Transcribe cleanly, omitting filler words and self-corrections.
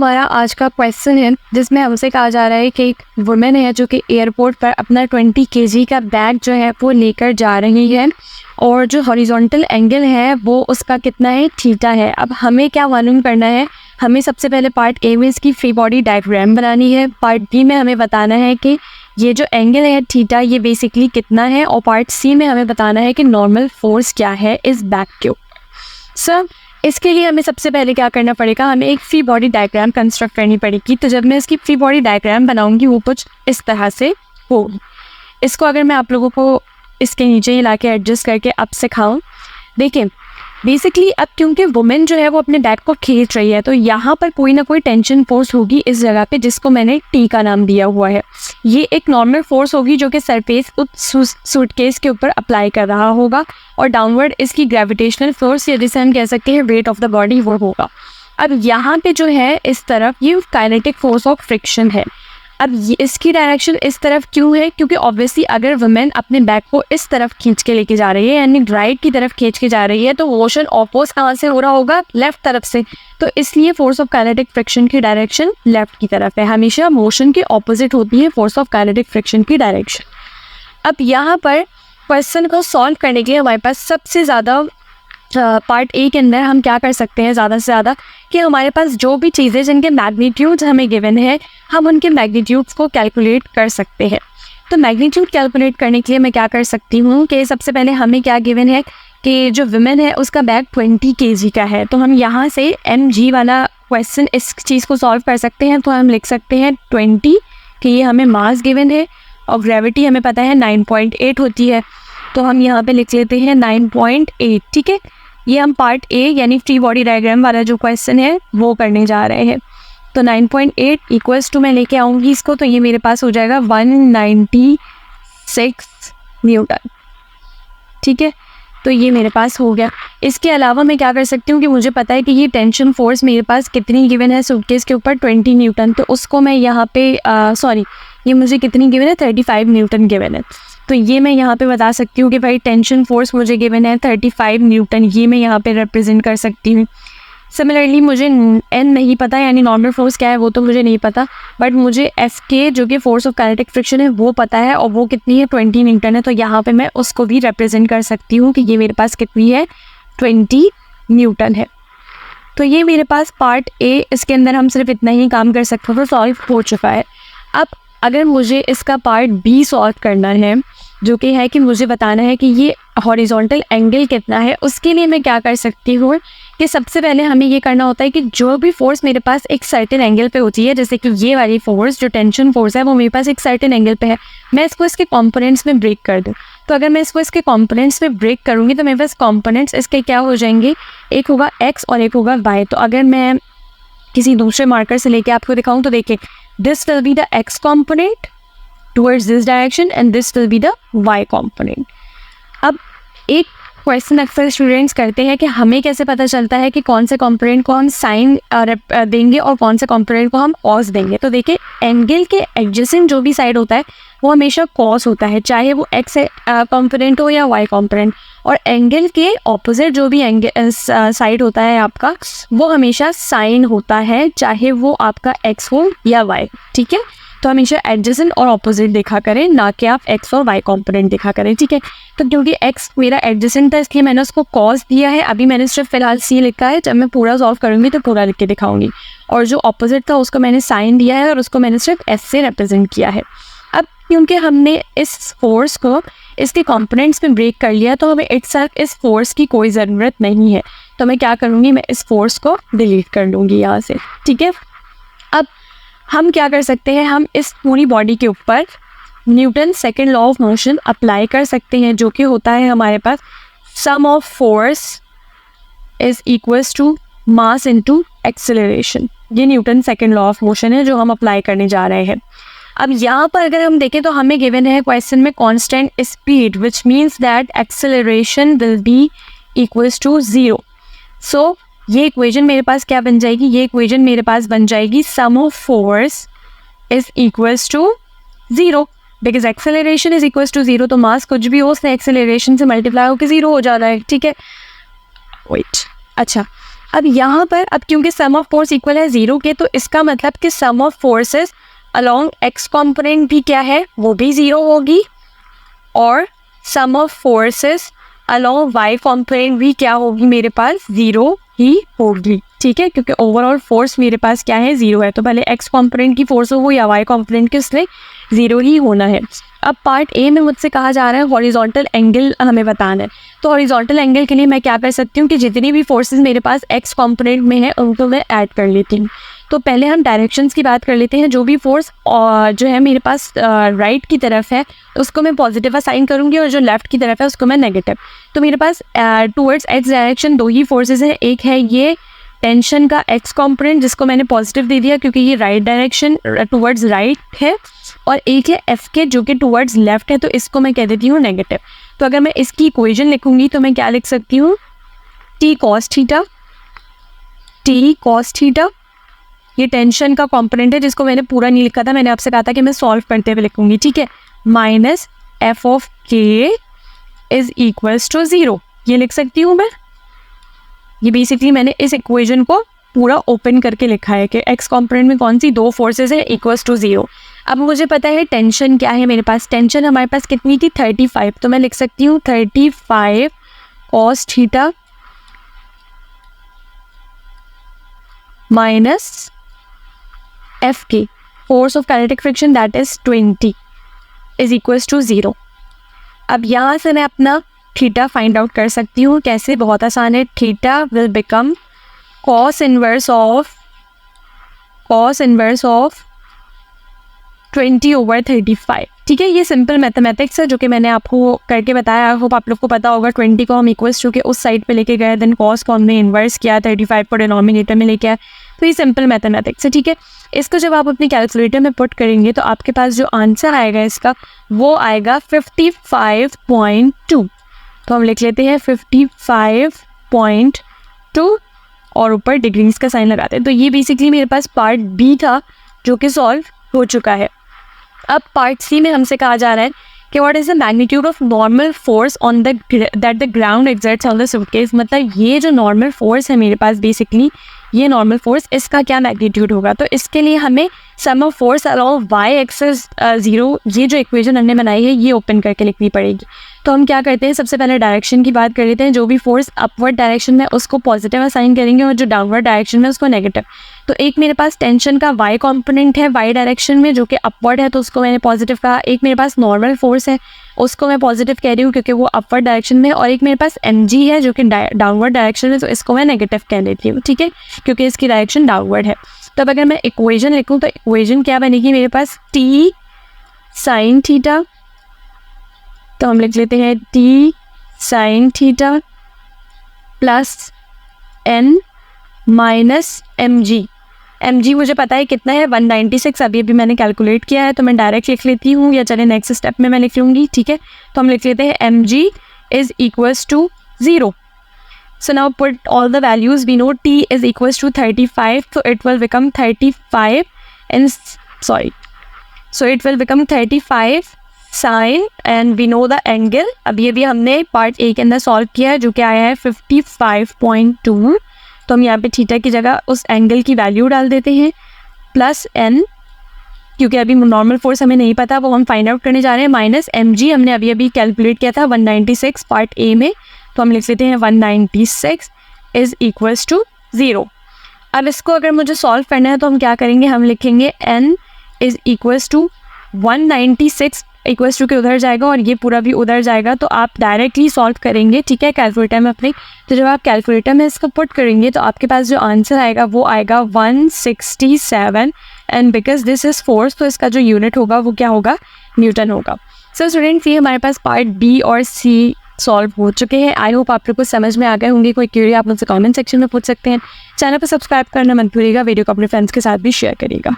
हमारा आज का क्वेश्चन है जिसमें हमसे कहा जा रहा है कि एक वुमेन है जो कि एयरपोर्ट पर अपना 20 kg का बैग जो है वो लेकर जा रही है और जो हॉरिजॉन्टल एंगल है वो उसका कितना है, थीटा है। अब हमें क्या मालूम करना है, हमें सबसे पहले पार्ट ए में इसकी फ्री बॉडी डायग्राम बनानी है, पार्ट बी में हमें बताना है कि ये जो एंगल है थीटा ये बेसिकली कितना है, और पार्ट सी में हमें बताना है कि नॉर्मल फोर्स क्या है इस बैग के ऊपर। सर इसके लिए हमें सबसे पहले क्या करना पड़ेगा, हमें एक फ्री बॉडी डायग्राम कंस्ट्रक्ट करनी पड़ेगी। तो जब मैं इसकी फ्री बॉडी डायग्राम बनाऊंगी वो कुछ इस तरह से होगी। इसको अगर मैं आप लोगों को इसके नीचे ही लाके एडजस्ट करके अब सिखाऊं, देखिए बेसिकली अब क्योंकि वुमेन जो है वो अपने बैग को खींच रही है तो यहाँ पर कोई ना कोई टेंशन फोर्स होगी इस जगह पे जिसको मैंने टी का नाम दिया हुआ है। ये एक नॉर्मल फोर्स होगी जो कि सरफेस उस सूटकेस के ऊपर अप्लाई कर रहा होगा, और डाउनवर्ड इसकी ग्रेविटेशनल फोर्स या जिसे हम कह सकते हैं वेट ऑफ द बॉडी वो होगा। अब यहाँ पे जो है इस तरफ ये काइनेटिक फोर्स ऑफ फ्रिक्शन है। अब ये इसकी डायरेक्शन इस तरफ क्यों है, क्योंकि ऑब्वियसली अगर वुमेन अपने बैग को इस तरफ खींच के लेके जा रही है यानी राइट की तरफ खींच के जा रही है तो मोशन ऑपोज कहाँ से हो रहा होगा, लेफ्ट तरफ से। तो इसलिए फोर्स ऑफ काइनेटिक फ्रिक्शन की डायरेक्शन लेफ्ट की तरफ है। हमेशा मोशन के ऑपोजिट होती है फोर्स ऑफ काइनेटिक फ्रिक्शन की डायरेक्शन। अब यहाँ पर क्वेश्चन को सॉल्व करने के लिए हमारे पास सबसे ज़्यादा पार्ट ए के अंदर हम क्या कर सकते हैं ज़्यादा से ज़्यादा कि हमारे पास जो भी चीज़ें जिनके मैग्नीट्यूड्स हमें गिवन है हम उनके मैग्नीट्यूड्स को कैलकुलेट कर सकते हैं। तो मैग्नीट्यूड कैलकुलेट करने के लिए मैं क्या कर सकती हूँ कि सबसे पहले हमें क्या गिवन है कि जो वुमेन है उसका बैग 20 kg का है। तो हम यहाँ से mg वाला क्वेश्चन इस चीज़ को सॉल्व कर सकते हैं। तो हम लिख सकते हैं 20 कि ये हमें मास गिवन है और ग्रेविटी हमें पता है 9.8 होती है। तो हम यहाँ पे लिख लेते हैं 9.8। ठीक है, ये हम पार्ट ए यानी फ्री बॉडी डायग्राम वाला जो क्वेश्चन है वो करने जा रहे हैं। तो 9.8 इक्वल्स टू मैं लेके आऊँगी इसको, तो ये मेरे पास हो जाएगा 196 न्यूटन। ठीक है, तो ये मेरे पास हो गया। इसके अलावा मैं क्या कर सकती हूँ कि मुझे पता है कि ये टेंशन फोर्स मेरे पास कितनी गिवन है सूटकेस के ऊपर, 20 न्यूटन। तो उसको मैं यहाँ पे ये मुझे कितनी गिवन है, 35 न्यूटन गिवन है। तो ये मैं यहाँ पे बता सकती हूँ कि भाई टेंशन फोर्स मुझे गिवन है 35 न्यूटन, ये मैं यहाँ पे रिप्रेजेंट कर सकती हूँ। सिमिलरली मुझे एन नहीं पता यानी नॉर्मल फोर्स क्या है वो तो मुझे नहीं पता, बट मुझे एफ के जो कि फोर्स ऑफ काइनेटिक फ्रिक्शन है वो पता है और वो कितनी है, 20 न्यूटन है। तो यहाँ पे मैं उसको भी रिप्रेजेंट कर सकती हूँ कि ये मेरे पास कितनी है, 20 न्यूटन है। तो ये मेरे पास पार्ट ए, इसके अंदर हम सिर्फ इतना ही काम कर सकते हैं तो सॉल्व हो चुका है। अब अगर मुझे इसका पार्ट बी सॉल्व करना है जो कि है कि मुझे बताना है कि ये हॉरिजॉन्टल एंगल कितना है, उसके लिए मैं क्या कर सकती हूँ कि सबसे पहले हमें ये करना होता है कि जो भी फोर्स मेरे पास एक सर्टेन एंगल पे होती है, जैसे कि ये वाली फोर्स जो टेंशन फोर्स है वो मेरे पास एक सर्टेन एंगल पे है, मैं इसको इसके कंपोनेंट्स में ब्रेक कर दूँ। तो अगर मैं इसको इसके कंपोनेंट्स में ब्रेक करूँगी तो मेरे पास कंपोनेंट्स इसके क्या हो जाएंगे, एक होगा एक्स और एक होगा वाई। तो अगर मैं किसी दूसरे मार्कर से लेके आपको दिखाऊँ तो देखिए this will be the x component towards this direction and this will be the y component। अब एक क्वेश्चन अक्सर स्टूडेंट्स करते हैं कि हमें कैसे पता चलता है कि कौन से कंपोनेंट को हम साइन देंगे और कौन से कंपोनेंट को हम कॉस देंगे। तो देखिए एंगल के एडजेसेंट जो भी साइड होता है वो हमेशा कॉस होता है, चाहे वो एक्स कंपोनेंट हो या वाई कंपोनेंट, और एंगल के ऑपोजिट जो भी एंगल साइड होता है आपका वो हमेशा साइन होता है, चाहे वो आपका एक्स हो या वाई। ठीक है, तो हमेशा एडजेसेंट और ऑपोजिट देखा करें, ना कि आप एक्स और वाई कंपोनेंट देखा करें। ठीक है, तो क्योंकि एक्स मेरा एडजेसेंट था इसलिए मैंने उसको कॉस दिया है। अभी मैंने सिर्फ फिलहाल सी लिखा है, जब मैं पूरा सॉल्व करूँगी तो पूरा लिख के दिखाऊंगी। और जो ऑपोजिट था उसको मैंने साइन दिया है और उसको मैंने सिर्फ एस से रिप्रेजेंट किया है। अब क्योंकि हमने इस फोर्स को इसके कंपोनेंट्स में ब्रेक कर लिया तो हमें इस फोर्स की कोई ज़रूरत नहीं है। तो मैं क्या करूँगी, मैं इस फोर्स को डिलीट कर लूँगी यहाँ से। ठीक है, अब हम क्या कर सकते हैं, हम इस पूरी बॉडी के ऊपर Newton second law of motion apply कर सकते हैं, जो कि होता है हमारे पास sum of force is equals to mass into acceleration. ये Newton second law of motion है जो हम अप्लाई करने जा रहे हैं। अब यहाँ पर अगर हम देखें तो हमें गिवन है क्वेश्चन में constant speed which means that acceleration will be equals to 0। So ये इक्वेशन मेरे पास क्या बन जाएगी, ये इक्वेशन मेरे पास बन जाएगी sum of force is equals to 0 because acceleration is equals to 0। तो मास कुछ भी हो उसने एक्सेलरेशन से मल्टीप्लाई होकर 0 हो जाता है। ठीक है, वेट, अच्छा अब यहाँ पर अब क्योंकि सम ऑफ फोर्स इक्वल है 0 के, तो इसका मतलब कि sum of forces along x component भी क्या है, वो भी 0 होगी, और sum of forces along y component भी क्या होगी, मेरे पास 0 ही होगी। ठीक है, क्योंकि ओवरऑल फोर्स मेरे पास क्या है, 0 है, तो भले एक्स कॉम्पोनेंट की फोर्स हो वो या वाई कॉम्पोनेंट की, उसमें 0 ही होना है। अब पार्ट ए में मुझसे कहा जा रहा है हॉरिजॉन्टल एंगल हमें बताना है। तो हॉरिजॉन्टल एंगल के लिए मैं क्या कर सकती हूँ कि जितनी भी फोर्सेस मेरे पास एक्स कॉम्पोनेंट में है उनको मैं ऐड कर लेती हूँ। तो पहले हम डायरेक्शंस की बात कर लेते हैं। जो भी फोर्स जो है मेरे पास राइट की तरफ है उसको मैं पॉजिटिव असाइन करूँगी, और जो लेफ्ट की तरफ है उसको मैं नेगेटिव। तो मेरे पास टूवर्ड्स एक्स डायरेक्शन 2 ही फोर्सेज हैं। एक है ये टेंशन का एक्स कॉम्पोनेंट जिसको मैंने पॉजिटिव दे दिया क्योंकि ये राइट डायरेक्शन टूवर्ड्स राइट है, और एक है एफ के जो कि टूवर्ड्स लेफ्ट है, तो इसको मैं कह देती हूँ नेगेटिव। तो अगर मैं इसकी इक्वेशन लिखूंगी तो मैं क्या लिख सकती हूँ, टी कॉस थीटा, ये टेंशन का कंपोनेंट है जिसको मैंने पूरा नहीं लिखा था, मैंने आपसे कहा था कि मैं सॉल्व करते हुए लिखूंगी। ठीक है, माइनस एफ ऑफ के इज इक्वल्स टू 0, ये लिख सकती हूँ मैं। ये बेसिकली मैंने इस इक्वेशन को पूरा ओपन करके लिखा है कि एक्स कंपोनेंट में कौन सी 2 फोर्सेस है, इक्वल्स टू 0। अब मुझे पता है टेंशन क्या है, मेरे पास टेंशन हमारे पास कितनी थी, 35, तो मैं लिख सकती हूँ 35 cos theta minus F K force of kinetic friction that is 20 is equals to 0। अब यहाँ से मैं अपना थीटा फाइंड आउट कर सकती हूँ। कैसे, बहुत आसान है। Theta will become cos inverse of 20/35। ठीक है, ये सिंपल मैथमेटिक्स है जो कि मैंने आपको करके बताया। आई होप आप लोग को पता होगा। 20 को हम इक्वल्स टू के उस साइड पे लेके गए, देन cos को हमने इन्वर्स किया, 35 को डिनोमिनेटर में लेके आए, तो ये सिंपल मैथमेटिक्स है। ठीक है, इसको जब आप अपनी कैलकुलेटर में पुट करेंगे तो आपके पास जो आंसर आएगा इसका वो आएगा 55.2। तो हम लिख लेते हैं 55.2 और ऊपर डिग्रीज का साइन लगाते हैं। तो ये बेसिकली मेरे पास पार्ट बी था जो कि सॉल्व हो चुका है। अब पार्ट सी में हमसे कहा जा रहा है कि what is the magnitude of normal force on that the ground exerts on the suitcase. मतलब ये जो नॉर्मल फोर्स है मेरे पास, बेसिकली ये नॉर्मल फोर्स, इसका क्या मैग्नीट्यूड होगा। तो इसके लिए हमें sum of force along y axis 0, ये जो इक्वेशन हमने बनाई है ये ओपन करके लिखनी पड़ेगी। तो हम क्या करते हैं, सबसे पहले डायरेक्शन की बात कर लेते हैं। जो भी फोर्स अपवर्ड डायरेक्शन में उसको पॉजिटिव असाइन करेंगे और जो डाउनवर्ड डायरेक्शन में उसको नेगेटिव। तो एक मेरे पास टेंशन का वाई कंपोनेंट है वाई डायरेक्शन में जो कि अपवर्ड है, तो उसको मैंने पॉजिटिव कहा। एक मेरे पास नॉर्मल फोर्स है उसको मैं पॉजिटिव कह रही हूँ क्योंकि वो अपवर्ड डायरेक्शन में, और एक मेरे पास mg है जो कि डाउनवर्ड डायरेक्शन में, तो इसको मैं नेगेटिव कह लेती हूँ। ठीक है, क्योंकि इसकी डायरेक्शन डाउनवर्ड है। तब अगर मैं इक्वेशन लिखूँ तो इक्वेशन क्या बनेगी मेरे पास, टी साइन थीटा, तो हम लिख लेते हैं T sine theta plus N minus M G मुझे पता है कितना है, 196। अभी मैंने कैलकुलेट किया है तो मैं डायरेक्ट लिख लेती हूँ, या चले नेक्स्ट स्टेप में मैं लिख लूँगी। ठीक है, तो हम लिख लेते हैं M G is equals to 0। So now put all the values. We know t is equals to 35, so it will become 35 and so it will become 35 sin, and we know the angle. अब ये भी हमने part A के अंदर solve किया है जो कि आया है 55.2। तो हम यहाँ पे थीटा की जगह उस एंगल की वैल्यू डाल देते हैं प्लस एन, क्योंकि अभी नॉर्मल फोर्स हमें नहीं पता, वो हम फाइंड आउट करने जा रहे हैं, माइनस एम जी हमने अभी कैलकुलेट किया था 196 पार्ट ए में, तो हम लिख लेते हैं 196 इज इक्वल्स टू 0। अब इसको अगर मुझे सॉल्व करना है तो हम क्या करेंगे, हम लिखेंगे n is equals to 196 equals to के उधर जाएगा और ये पूरा भी उधर जाएगा, तो आप डायरेक्टली सॉल्व करेंगे। ठीक है, कैलकुलेटर में अपने, तो जब आप कैलकुलेटर में इसको पुट करेंगे तो आपके पास जो आंसर आएगा वो आएगा 167, and because this is force तो इसका जो यूनिट होगा वो क्या होगा, न्यूटन होगा। सो स्टूडेंट्स, ये हमारे पास पार्ट बी और सी सॉल्व हो चुके हैं। आई होप आप लोग को समझ में आ गए होंगे। कोई क्वेरी आप मुझसे कमेंट सेक्शन में पूछ सकते हैं। चैनल पर सब्सक्राइब करना मत भूलिएगा, वीडियो को अपने फ्रेंड्स के साथ भी शेयर करिएगा।